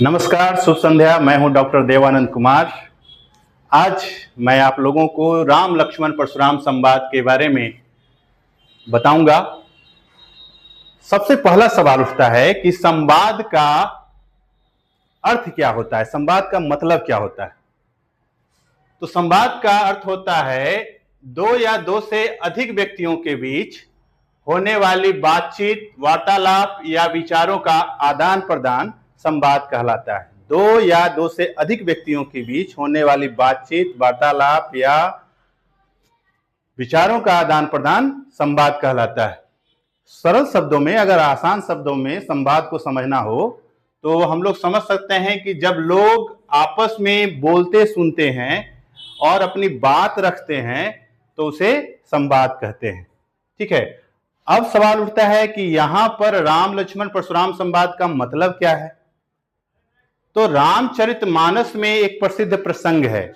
नमस्कार, शुभ संध्या। मैं हूं डॉक्टर देवानंद कुमार। आज मैं आप लोगों को राम लक्ष्मण परशुराम संवाद के बारे में बताऊंगा। सबसे पहला सवाल उठता है कि संवाद का अर्थ क्या होता है, संवाद का मतलब क्या होता है। तो संवाद का अर्थ होता है दो या दो से अधिक व्यक्तियों के बीच होने वाली बातचीत, वार्तालाप या विचारों का आदान प्रदान संवाद कहलाता है। दो या दो से अधिक व्यक्तियों के बीच होने वाली बातचीत, वार्तालाप या विचारों का आदान प्रदान संवाद कहलाता है। सरल शब्दों में, अगर आसान शब्दों में संवाद को समझना हो तो हम लोग समझ सकते हैं कि जब लोग आपस में बोलते सुनते हैं और अपनी बात रखते हैं तो उसे संवाद कहते हैं। ठीक है, अब सवाल उठता है कि यहां पर राम लक्ष्मण परशुराम संवाद का मतलब क्या है। तो रामचरितमानस में एक प्रसिद्ध प्रसंग है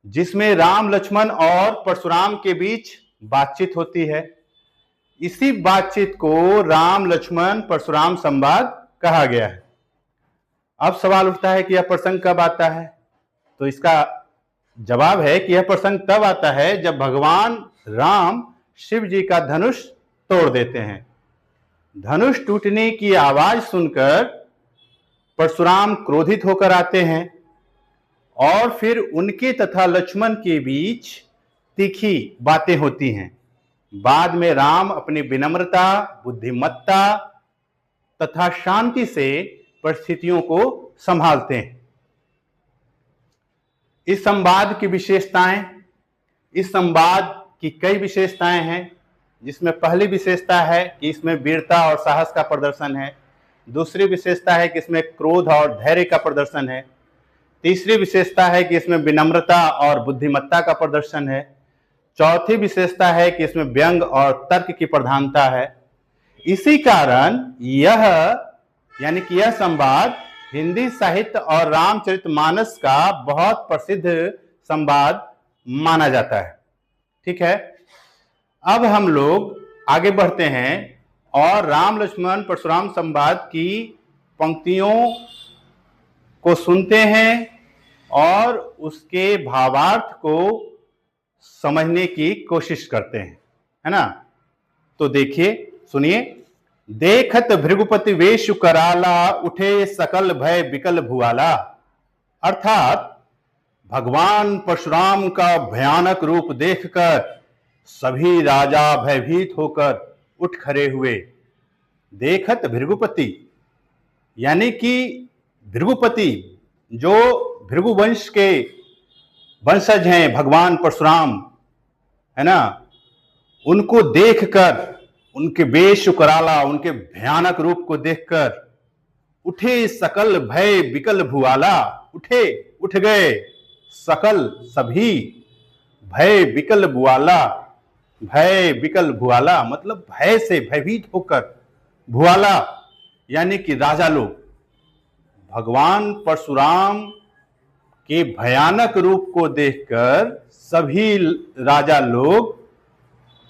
जिसमें राम लक्ष्मण और परशुराम के बीच बातचीत होती है। इसी बातचीत को राम लक्ष्मण परशुराम संवाद कहा गया है। अब सवाल उठता है कि यह प्रसंग कब आता है। तो इसका जवाब है कि यह प्रसंग तब आता है जब भगवान राम शिव जी का धनुष तोड़ देते हैं। धनुष टूटने की आवाज सुनकर परशुराम क्रोधित होकर आते हैं और फिर उनके तथा लक्ष्मण के बीच तीखी बातें होती हैं। बाद में राम अपनी विनम्रता, बुद्धिमत्ता तथा शांति से परिस्थितियों को संभालते हैं। इस संवाद की विशेषताएं, इस संवाद की कई विशेषताएं हैं, जिसमें पहली विशेषता है कि इसमें वीरता और साहस का प्रदर्शन है। दूसरी विशेषता है कि इसमें क्रोध और धैर्य का प्रदर्शन है। तीसरी विशेषता है कि इसमें विनम्रता और बुद्धिमत्ता का प्रदर्शन है। चौथी विशेषता है कि इसमें व्यंग और तर्क की प्रधानता है। इसी कारण यह संवाद हिंदी साहित्य और रामचरितमानस का बहुत प्रसिद्ध संवाद माना जाता है। ठीक है, अब हम लोग आगे बढ़ते हैं और राम लक्ष्मण परशुराम संवाद की पंक्तियों को सुनते हैं और उसके भावार्थ को समझने की कोशिश करते हैं, है ना। तो देखिए, सुनिए। देखत भृगुपति वेश कराला, उठे सकल भय विकल भुआला। अर्थात भगवान परशुराम का भयानक रूप देखकर सभी राजा भयभीत होकर उठ खड़े हुए। देखत भृगुपति यानी कि भृगुपति जो भृगु वंश के वंशज हैं, भगवान परशुराम, है ना, उनको देखकर, उनके वेश कराला, उनके भयानक रूप को देखकर उठे सकल भय विकल भुआला। उठ गए सकल, सभी, भय विकल भुआला। भय विकल भुआला मतलब भय से भयभीत होकर, भुआला यानी कि राजा लोग। भगवान परशुराम के भयानक रूप को देखकर सभी राजा लोग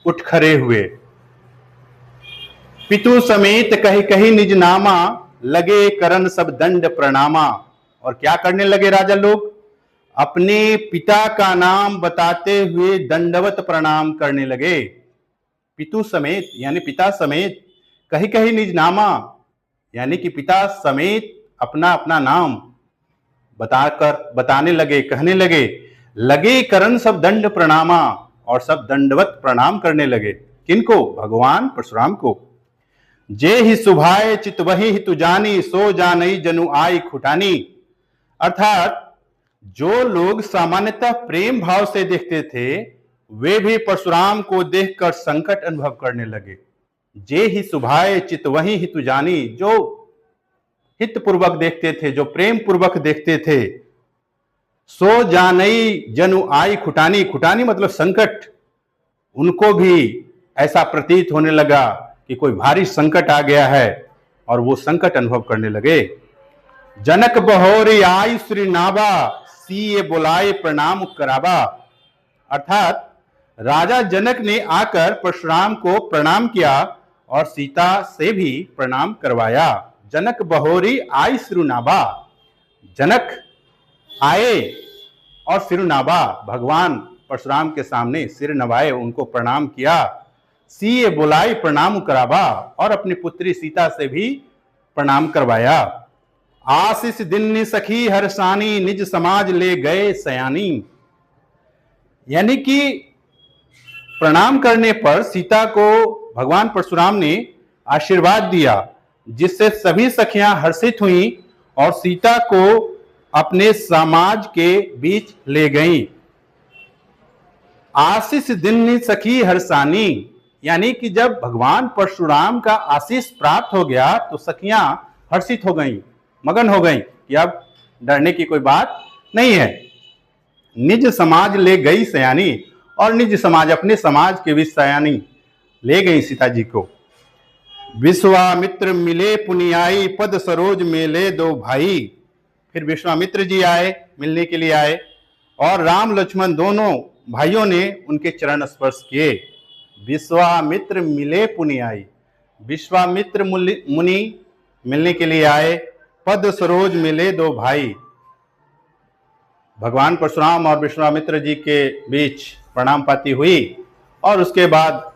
उठ खड़े हुए। पितु समेत कही कही निज नामा, लगे करन सब दंड प्रणामा। और क्या करने लगे राजा लोग? अपने पिता का नाम बताते हुए दंडवत प्रणाम करने लगे। पितु समेत यानी पिता समेत, कही कही निज नामा यानी कि पिता समेत अपना अपना नाम बताने लगे, कहने लगे। लगे करन सब दंड प्रणामा, और सब दंडवत प्रणाम करने लगे। किनको? भगवान परशुराम को। जे ही सुभाए चित वही हितु जानी, सो जानई जनु आई खुटानी। अर्थात जो लोग सामान्यतः प्रेम भाव से देखते थे वे भी परशुराम को देखकर संकट अनुभव करने लगे। जे ही सुभाए चित वही हितु जानी, जो हित पूर्वक देखते थे, जो प्रेम पूर्वक देखते थे। सो जानई जनु आई खुटानी, खुटानी मतलब संकट। उनको भी ऐसा प्रतीत होने लगा कि कोई भारी संकट आ गया है और वो संकट अनुभव करने लगे। जनक बहोरी आई श्री नाबा, सीए बुलाए प्रणाम कराबा। अर्थात राजा जनक ने आकर परशुराम को प्रणाम किया और सीता से भी प्रणाम करवाया। जनक बहोरी आई सिरुनाबा। जनक आए और सिरुनाबा, भगवान परशुराम के सामने सिर नवाए, उनको प्रणाम किया। सीए बुलाई प्रणाम कराबा, और अपनी पुत्री सीता से भी प्रणाम करवाया। आशीष दिन सखी हर्षानी, निज समाज ले गए सयानी। यानी कि प्रणाम करने पर सीता को भगवान परशुराम ने आशीर्वाद दिया, जिससे सभी सखियां हर्षित हुईं और सीता को अपने समाज के बीच ले गईं। आशीष दिन सखी हर्षानी, यानी कि जब भगवान परशुराम का आशीष प्राप्त हो गया तो सखियां हर्षित हो गईं, मगन हो गईं कि अब डरने की कोई बात नहीं है। निज समाज ले गई सयानी, और निज समाज, अपने समाज के भी सयानी ले गई सीता जी को। विश्वामित्र मिले पुनियाई, पद सरोज मेले दो भाई। फिर विश्वामित्र जी आए, मिलने के लिए आए, और राम लक्ष्मण दोनों भाइयों ने उनके चरण स्पर्श किए। विश्वामित्र मिले पुनियाई, विश्वामित्र मुनि मिलने के लिए आए। पद सरोज मिले दो भाई, भगवान परशुराम और विश्वामित्र जी के बीच प्रणाम पाती हुई, और उसके बाद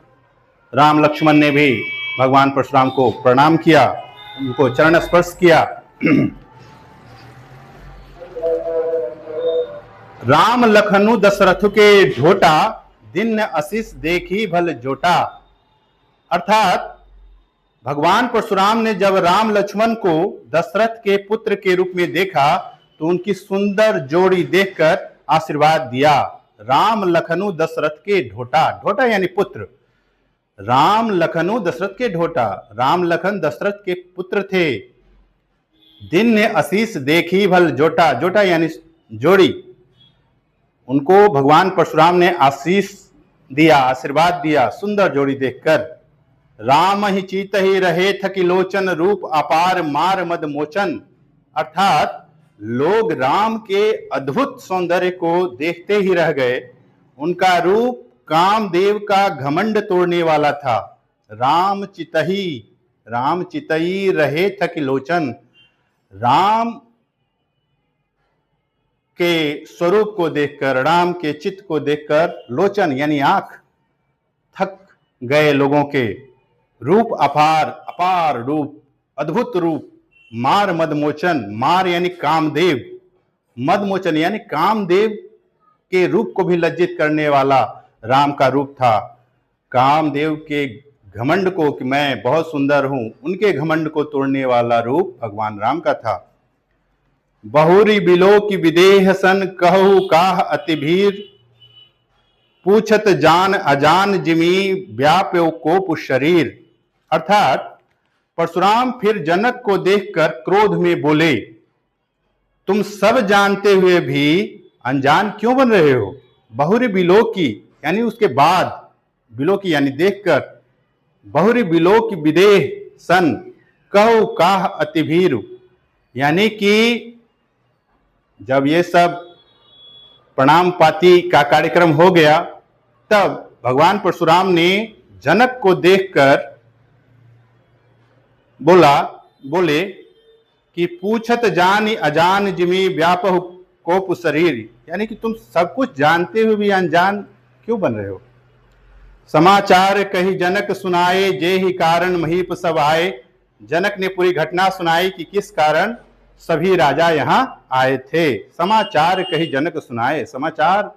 राम लक्ष्मण ने भी भगवान परशुराम को प्रणाम किया, उनको चरण स्पर्श किया। राम लखनु दशरथ के ढोटा, दिन आशीष देखी भल जोटा। अर्थात भगवान परशुराम ने जब राम लक्ष्मण को दशरथ के पुत्र के रूप में देखा तो उनकी सुंदर जोड़ी देखकर आशीर्वाद दिया। राम लखनु दशरथ के ढोटा, ढोटा यानी पुत्र। राम लखनु दशरथ के ढोटा, राम लखन दशरथ के पुत्र थे। दिन ने आशीष देखी भल जोटा, जोटा यानी जोड़ी। उनको भगवान परशुराम ने आशीष दिया, आशीर्वाद दिया सुंदर जोड़ी देखकर। राम ही चीत ही रहे थकी लोचन, रूप अपार मार मद मोचन। अर्थात लोग राम के अद्भुत सौंदर्य को देखते ही रह गए। उनका रूप कामदेव का घमंड तोड़ने वाला था। राम चितई रहे थकी लोचन। राम के स्वरूप को देखकर, राम के चित्त को देखकर, लोचन यानी आंख, थक गए लोगों के। रूप अपार, अपार रूप, अद्भुत रूप। मार मदमोचन, मार यानी कामदेव, मदमोचन यानी कामदेव के रूप को भी लज्जित करने वाला राम का रूप था। कामदेव के घमंड को कि मैं बहुत सुंदर हूं, उनके घमंड को तोड़ने वाला रूप भगवान राम का था। बहुरी बिलो की विदेह सन, कहु काह अति भीर। पूछत जान अजान जिमी, व्याप्यो कोप शरीर। अर्थात परशुराम फिर जनक को देखकर क्रोध में बोले, तुम सब जानते हुए भी अनजान क्यों बन रहे हो? बहुरी बिलो की यानी उसके बाद, बिलो की यानी देखकर। बहुरी बिलो की विदेह सन, कहु काह अति भीर। यानी कि जब ये सब प्रणाम पाती का कार्यक्रम हो गया, तब भगवान परशुराम ने जनक को देखकर बोले कि पूछत जान अजान जिमी, व्यापहु कोप शरीर। यानी कि तुम सब कुछ जानते हुए भी अनजान क्यों बन रहे हो? समाचार कही जनक सुनाए, जे ही कारण महीप सब आए। जनक ने पूरी घटना सुनाई कि किस कारण सभी राजा यहां आए थे। समाचार कही जनक सुनाए, समाचार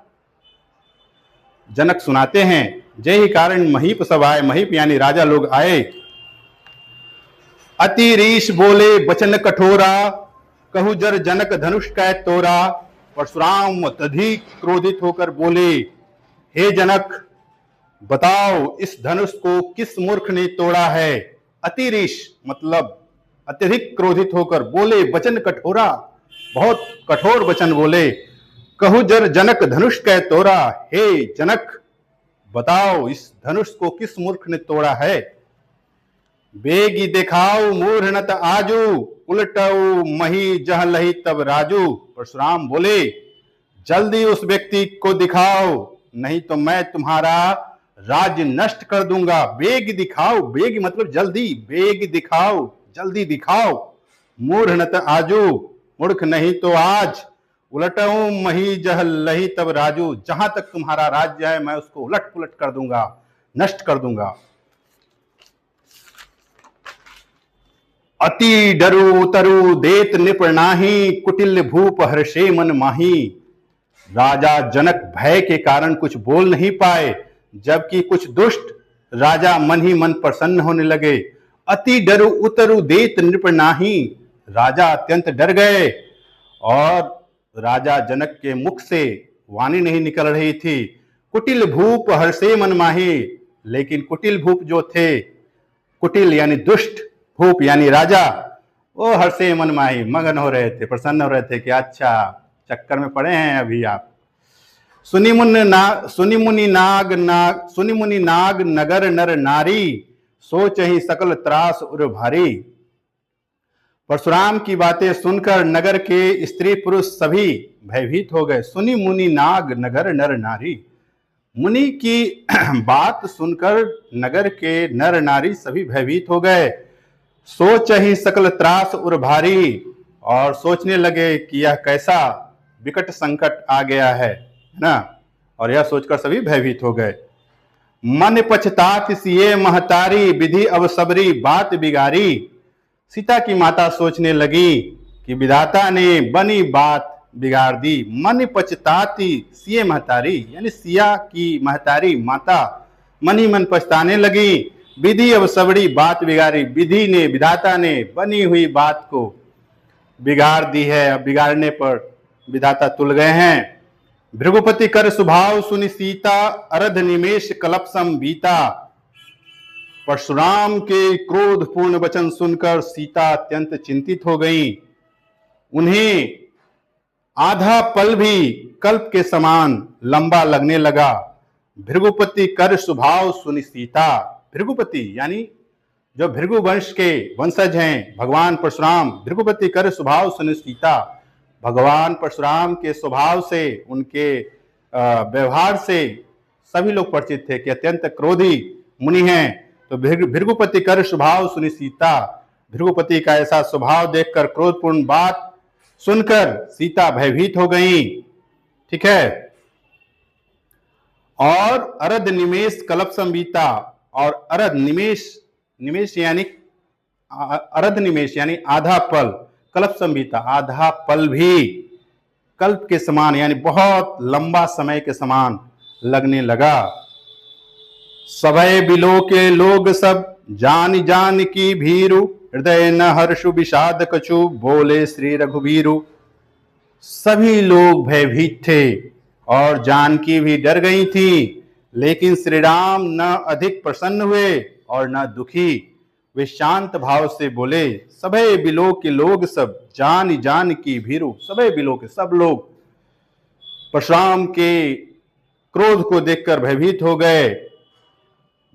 जनक सुनाते हैं। जे ही कारण महीप सब आए, महीप यानी राजा लोग आए। अति रीश बोले बचन कठोरा, कहु जर जनक धनुष कै तोरा। परशुराम अत्यधिक क्रोधित होकर बोले, हे जनक, बताओ इस धनुष को किस मूर्ख ने तोड़ा है? अति रीश मतलब अत्यधिक क्रोधित होकर बोले, वचन कठोरा, बहुत कठोर वचन बोले। कहु जर जनक धनुष कै तोरा, हे जनक बताओ इस धनुष को किस मूर्ख ने तोड़ा है? बेगी दिखाओ मूर्खनत आजू, उलटऊ मही जह लही तब राजू। परशुराम बोले, जल्दी उस व्यक्ति को दिखाओ, नहीं तो मैं तुम्हारा राज्य नष्ट कर दूंगा। बेग दिखाओ, बेग मतलब जल्दी, बेग दिखाओ, जल्दी दिखाओ। मूढ़ न त आजू, मूर्ख नहीं तो आज, उलटऊं मही जह लही तब राजू। जहां तक तुम्हारा राज्य है मैं उसको उलट पुलट कर दूंगा, नष्ट कर दूंगा। अति डरू तरु देत निप नाही, कुटिल भूप हर्षे मन माही। राजा जनक भय के कारण कुछ बोल नहीं पाए, जबकि कुछ दुष्ट राजा मन ही मन प्रसन्न होने लगे। अति डरु उतरु देत नृप नाही, राजा अत्यंत डर गए और राजा जनक के मुख से वाणी नहीं निकल रही थी। कुटिल भूप हर्षे मन माही, लेकिन कुटिल भूप जो थे, कुटिल यानी दुष्ट, भूप यानी राजा, वो हर्षे मन माही मगन हो रहे थे, प्रसन्न हो रहे थे कि अच्छा चक्कर में पड़े हैं अभी आप। सुनि मुनि नाग नगर नर नारी, सोच ही सकल त्रास उर भारी। परशुराम की बातें सुनकर नगर के स्त्री पुरुष सभी भयभीत हो गए। सुनि मुनि नाग नगर नर नारी, मुनि की बात सुनकर नगर के नर नारी सभी भयभीत हो गए। सोच ही सकल त्रास उर भारी, और सोचने लगे कि यह कैसा विकट संकट आ गया है ना, और यह सोचकर सभी भयभीत हो गए। मन पछतात सिए महतारी, विधि अब सबरी बात बिगारी। सीता की माता सोचने लगी कि विधाता ने बनी बात बिगाड़ दी। मन पछताती सिए महतारी, यानी सिया की महतारी माता मन ही मन पछताने लगी। विधि अब सबड़ी बात बिगाड़ी, विधि ने, विधाता ने बनी हुई बात को बिगाड़ दी है। अब बिगाड़ने पर विधाता तुल गए हैं। भृगुपति कर स्वभाव सुनि सीता, अरध निमेष कलपसम बीता। परशुराम के क्रोध पूर्ण वचन सुनकर सीता अत्यंत चिंतित हो गई। उन्हें आधा पल भी कल्प के समान लंबा लगने लगा। भृगुपति कर स्वभाव सुनि सीता, भृगुपति यानी जो भृगु वंश के वंशज हैं भगवान परशुराम, भृगुपति कर स्वभाव सुनि सीता, भगवान परशुराम के स्वभाव से, उनके व्यवहार से सभी लोग परिचित थे कि अत्यंत क्रोधी मुनि हैं। तो भृगुपति कर स्वभाव सुनि सीता, भृगुपति का ऐसा स्वभाव देखकर, क्रोधपूर्ण बात सुनकर सीता भयभीत हो गई। ठीक है। और अरध निमेष कल्प संबीता, और अरध निमेष, निमेष यानी अरध निमेष यानी आधा पल, कल्प संबीता आधा पल भी कल्प के समान यानी बहुत लंबा समय के समान लगने लगा। सभय बिलो के लोग सब जान जान की भीरु, हृदय न हर्षु विषाद कछु, बोले श्री रघुवीरु। सभी लोग भयभीत थे और जानकी भी डर गई थी, लेकिन श्री राम न अधिक प्रसन्न हुए और न दुखी। वे शांत भाव से बोले, सभे बिलो के लोग सब जान जान की भीरु। सभे बिलो के सब लोग परशुराम के क्रोध को देखकर भयभीत हो गए।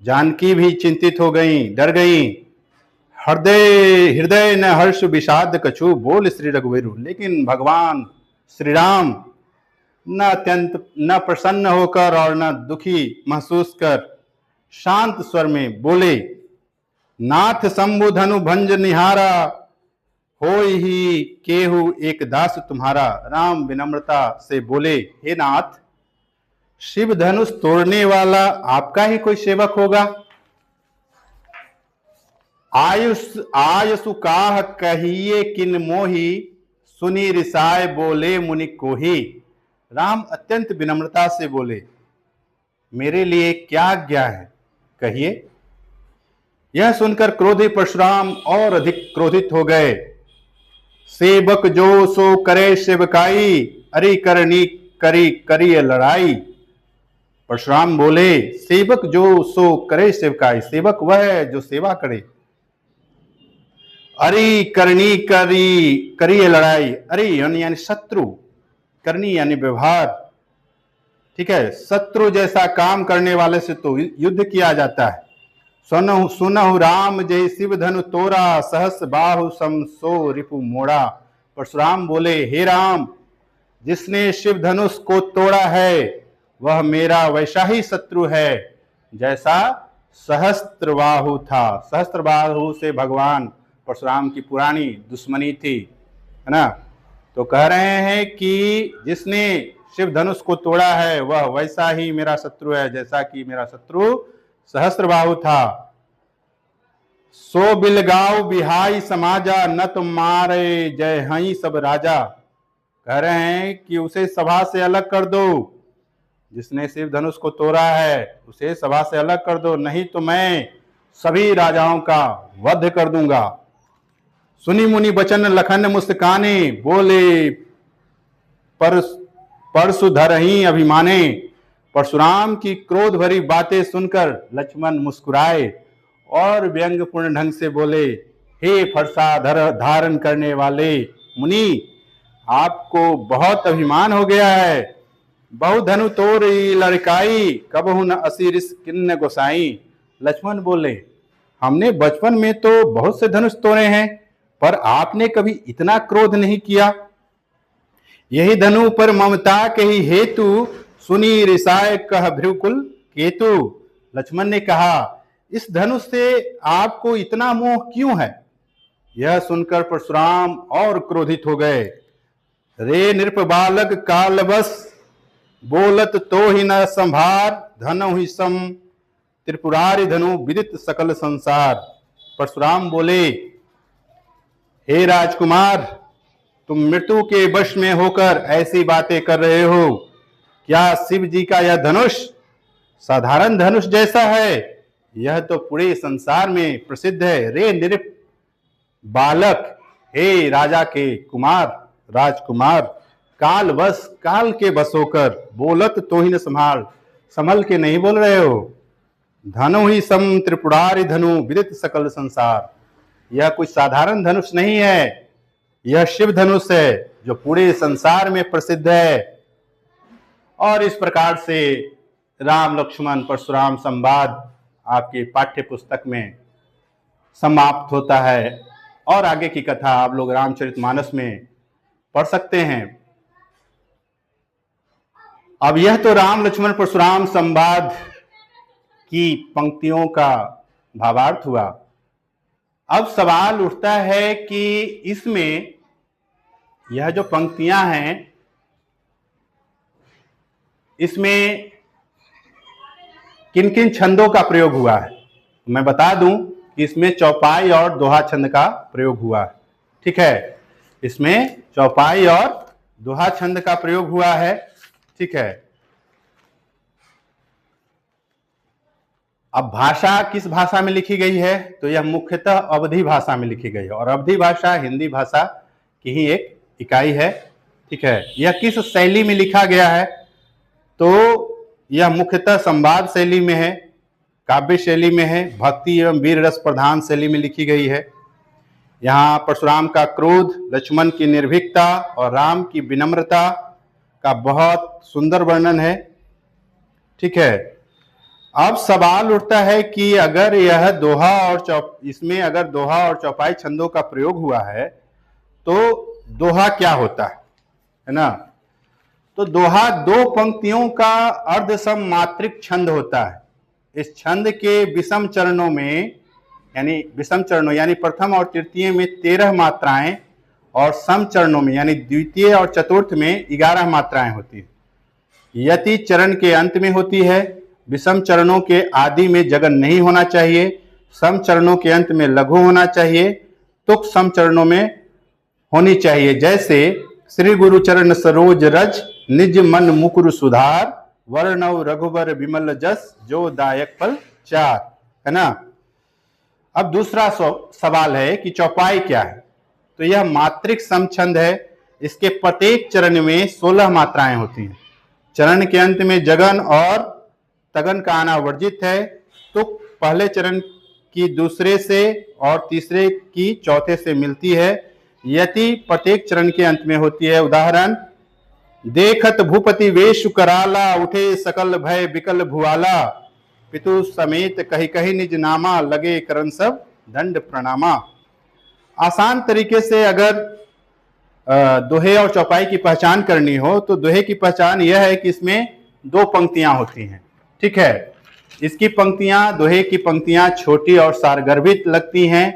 जानकी भी चिंतित हो गई, डर गई। हृदय न हर्ष विषाद कछु, बोल श्री रघुवीरु। लेकिन भगवान श्री राम न प्रसन्न होकर और न दुखी महसूस कर शांत स्वर में बोले, नाथ शंभु धनु भंज निहारा, होय ही केहू एक दास तुम्हारा। राम विनम्रता से बोले, हे नाथ, शिव धनुष तोड़ने वाला आपका ही कोई सेवक होगा। आयुषु काह कहिए किन मोही, सुनी रिसाय बोले मुनि कोही। राम अत्यंत विनम्रता से बोले, मेरे लिए क्या आज्ञा है, कहिए। यह सुनकर क्रोधी परशुराम और अधिक क्रोधित हो गए। सेवक जो सो करे सेवकाई, अरि करनी करी करिय लड़ाई। परशुराम बोले, सेवक जो सो करे सेवकाई, सेवक वह है जो सेवा करे। अरि करनी करी करिय लड़ाई, अरि यानी शत्रु, करनी यानी व्यवहार। ठीक है, शत्रु जैसा काम करने वाले से तो युद्ध किया जाता है। सुनहु राम जय शिव धनु तोरा, सहस बाहु सम सो रिपु मोड़ा। परशुराम बोले, हे राम, जिसने शिव धनुष को तोड़ा है वह मेरा वैसा ही शत्रु है जैसा सहस्त्रबाहु था। सहस्त्रबाहु से भगवान परशुराम की पुरानी दुश्मनी थी, है ना। तो कह रहे हैं कि जिसने शिव धनुष को तोड़ा है वह वैसा ही मेरा शत्रु है जैसा कि मेरा शत्रु सहस्त्रबाहु था। सो बिलगाव बिहाई समाजा न तुम मारे जय हई सब राजा। कह रहे हैं कि उसे सभा से अलग कर दो, जिसने शिव धनुष को तोड़ा है उसे सभा से अलग कर दो, नहीं तो मैं सभी राजाओं का वध कर दूंगा। सुनी मुनि बचन लखन मुस्काने बोले परशुधर ही अभिमाने। परशुराम की क्रोध भरी बातें सुनकर लक्ष्मण मुस्कुराए और व्यंग्यपूर्ण ढंग से बोले, हे फरसा धारण करने वाले मुनि, आपको बहुत अभिमान हो गया है। बहु धनु तोरी लड़काई कबहु न असीरिस किन्न गोसाई। लक्ष्मण बोले, हमने बचपन में तो बहुत से धनुष तोड़े हैं, पर आपने कभी इतना क्रोध नहीं किया। यही धनु पर ममता के ही हेतु सुनी रिसाय कह भ्रुकुल केतु। लक्ष्मण ने कहा, इस धनुष से आपको इतना मोह क्यों है। यह सुनकर परशुराम और क्रोधित हो गए। रे नृप बालक कालबस बोलत तो ही न संभार, धनु ही सम त्रिपुरारि धनु विदित सकल संसार। परशुराम बोले, हे राजकुमार, तुम मृत्यु के वश में होकर ऐसी बातें कर रहे हो। क्या शिव जी का यह धनुष साधारण धनुष जैसा है? यह तो पूरे संसार में प्रसिद्ध है। रे नृप बालक, हे राजा के कुमार, राजकुमार, काल बस, काल के बस होकर, बोलत तो ही न संभल के नहीं बोल रहे हो। धनु ही सम त्रिपुरारि धनु विदित सकल संसार। यह कुछ साधारण धनुष नहीं है, यह शिव धनुष है जो पूरे संसार में प्रसिद्ध है। और इस प्रकार से राम लक्ष्मण परशुराम संवाद आपकी पाठ्य पुस्तक में समाप्त होता है और आगे की कथा आप लोग रामचरितमानस में पढ़ सकते हैं। अब यह तो राम लक्ष्मण परशुराम संवाद की पंक्तियों का भावार्थ हुआ। अब सवाल उठता है कि इसमें यह जो पंक्तियां हैं, इसमें किन किन छंदों का प्रयोग हुआ है। मैं बता दूं कि इसमें चौपाई और दोहा छंद का प्रयोग हुआ है। ठीक है, इसमें चौपाई और दोहा छंद का प्रयोग हुआ है। ठीक है, अब भाषा किस भाषा में लिखी गई है, तो यह मुख्यतः अवधी भाषा में लिखी गई है और अवधी भाषा हिंदी भाषा की ही एक इकाई है। ठीक है, यह किस शैली में लिखा गया है, तो यह मुख्यतः संवाद शैली में है, काव्य शैली में है, भक्ति एवं वीर रस प्रधान शैली में लिखी गई है। यहाँ परशुराम का क्रोध, लक्ष्मण की निर्भीकता और राम की विनम्रता का बहुत सुंदर वर्णन है। ठीक है, अब सवाल उठता है कि अगर यह दोहा और इसमें अगर दोहा और चौपाई छंदों का प्रयोग हुआ है तो दोहा क्या होता है ना। तो दोहा दो पंक्तियों का अर्धसम मात्रिक छंद होता है। इस छंद के विषम चरणों में यानी प्रथम और तृतीय में 13 मात्राएं और सम चरणों में यानी द्वितीय और चतुर्थ में 11 मात्राएं होती है। यति चरण के अंत में होती है। विषम चरणों के आदि में जगन नहीं होना चाहिए। सम चरणों के अंत में लघु होना चाहिए। तुक सम चरणों में होनी चाहिए, जैसे श्री गुरु चरण सरोज रज निज मन मुकुर सुधार वर्णव रघुबर विमल जस जो दायक फल चार, है ना। अब दूसरा सवाल है कि चौपाई क्या है। तो यह मात्रिक समछंद है। इसके प्रत्येक चरण में 16 मात्राएं होती हैं। चरण के अंत में जगन और तगन का आना वर्जित है। तो पहले चरण की दूसरे से और तीसरे की चौथे से मिलती है। यति प्रत्येक चरण के अंत में होती है। उदाहरण, देखत भूपति वेश कराला उठे सकल भय विकल भुआला पितु समेत कही कही निज नामा लगे करन सब दंड प्रणामा। आसान तरीके से अगर दोहे और चौपाई की पहचान करनी हो तो दोहे की पहचान यह है कि इसमें 2 पंक्तियां होती हैं। ठीक है, इसकी पंक्तियां, दोहे की पंक्तियां छोटी और सारगर्भित लगती हैं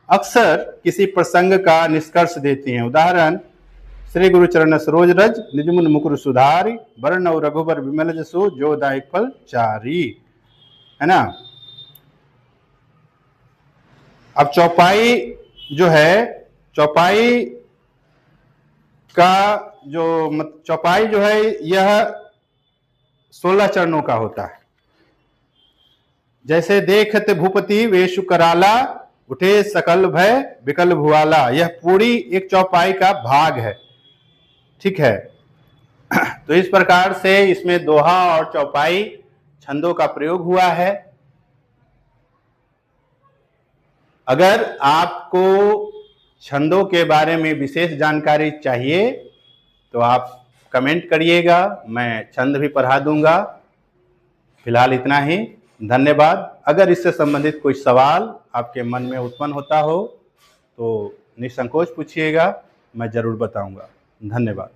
अक्सर किसी प्रसंग का निष्कर्ष देती हैं। उदाहरण, श्री गुरु चरण सरोज रज निजमुन मुकुर सुधारी, वरण रघुबर विमल जसु जो दायक फल चारी, है ना। अब चौपाई जो है, चौपाई जो है यह 16 चरणों का होता है। जैसे देखत भूपति वेशु कराला, उठे सकल भय विकल भुआला, यह पूरी एक चौपाई का भाग है, ठीक है। तो इस प्रकार से इसमें दोहा और चौपाई छंदों का प्रयोग हुआ है। अगर आपको छंदों के बारे में विशेष जानकारी चाहिए तो आप कमेंट करिएगा, मैं छंद भी पढ़ा दूंगा। फिलहाल इतना ही, धन्यवाद। अगर इससे संबंधित कोई सवाल आपके मन में उत्पन्न होता हो तो निसंकोच पूछिएगा, मैं जरूर बताऊंगा। धन्यवाद।